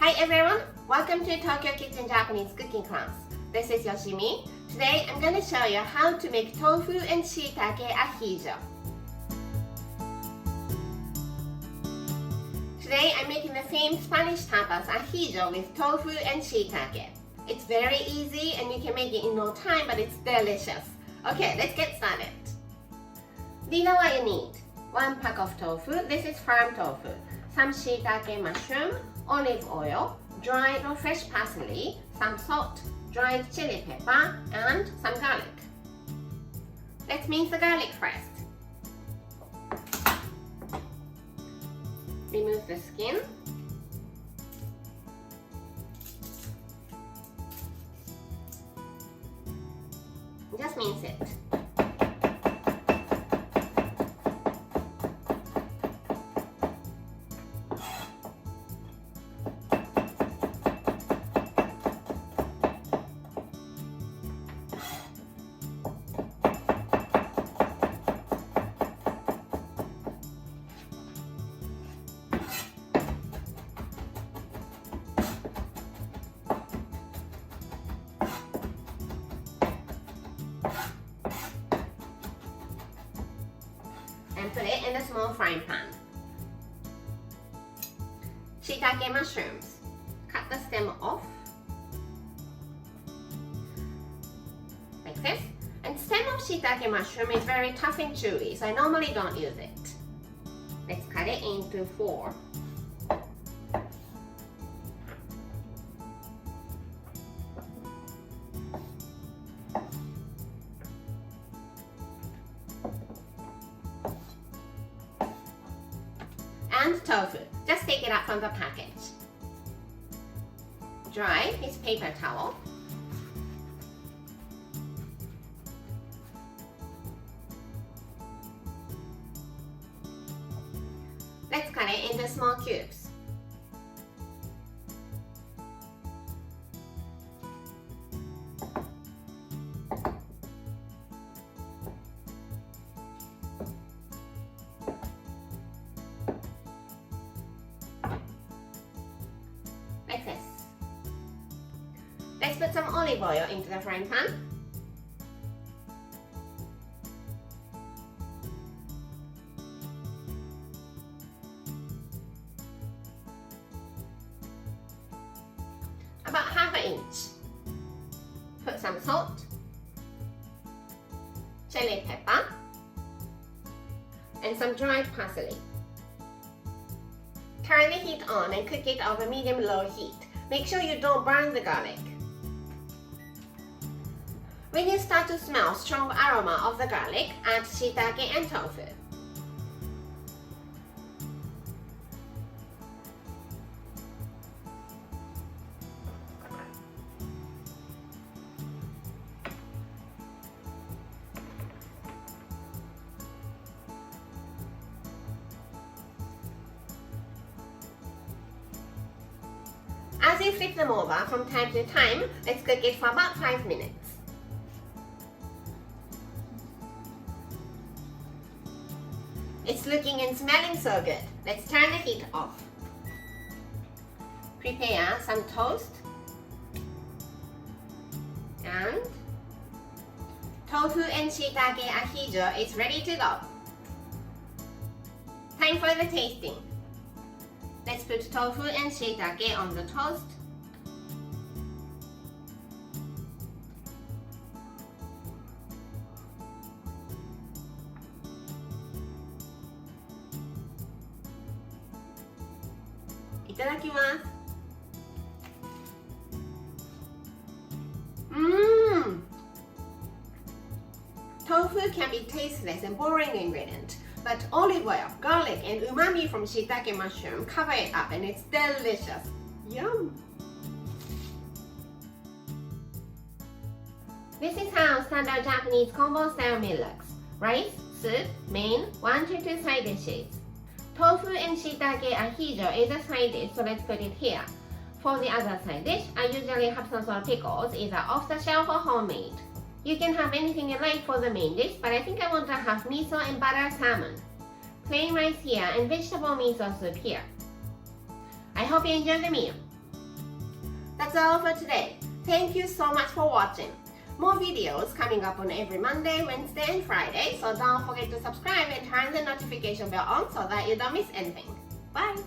Hi everyone! Welcome to Tokyo Kitchen Japanese cooking class. This is Yoshimi. Today I'm going to show you how to make tofu and shiitake ajiillo. Today I'm making the same Spanish tapas ajiillo with tofu and shiitake. It's very easy and you can make it in no time, but it's delicious. Okay, let's get started. These are what you need. 1 pack of tofu, this is farm tofu, some shiitake mushroom, olive oil, dried or fresh parsley, some salt, dried chili pepper, and some garlic. Let's mince the garlic first. Remove the skin. Just mince it. And put it in a small frying pan. Shiitake mushrooms. Cut the stem off. Like this. And stem of shiitake mushroom is very tough and chewy, so I normally don't use it. Let's cut it into 4. And tofu. Just take it out from the package. Dry this paper towel. Let's cut it into small cubes. Like this. Let's put some olive oil into the frying pan. About half an inch. Put some salt, chili pepper, and some dried parsley. Turn the heat on and cook it over medium-low heat. Make sure you don't burn the garlic. When you start to smell strong aroma of the garlic, add shiitake and tofu. As you flip them over from time to time, let's cook it for about 5 minutes. It's looking and smelling so good. Let's turn the heat off. Prepare some toast and tofu and shiitake ajiillo is ready to go. Time for the tasting. Let's put tofu and shiitake on the toast. Itadakimasu. Tofu can be tasteless and boring ingredient, but olive oil, garlic, and umami from shiitake mushroom cover it up and it's delicious. Yum! This is how standard Japanese combo style meal looks. Rice, soup, main, 1 to 2 side dishes. Tofu and shiitake ajiillo is a side dish, so let's put it here. For the other side dish, I usually have some sort of pickles, either off the shelf or homemade. You can have anything you like for the main dish, but I think I want to have miso and butter salmon. Plain rice here and vegetable miso soup here. I hope you enjoy the meal. That's all for today. Thank you so much for watching. More videos coming up on every Monday, Wednesday, and Friday, so don't forget to subscribe and turn the notification bell on so that you don't miss anything. Bye!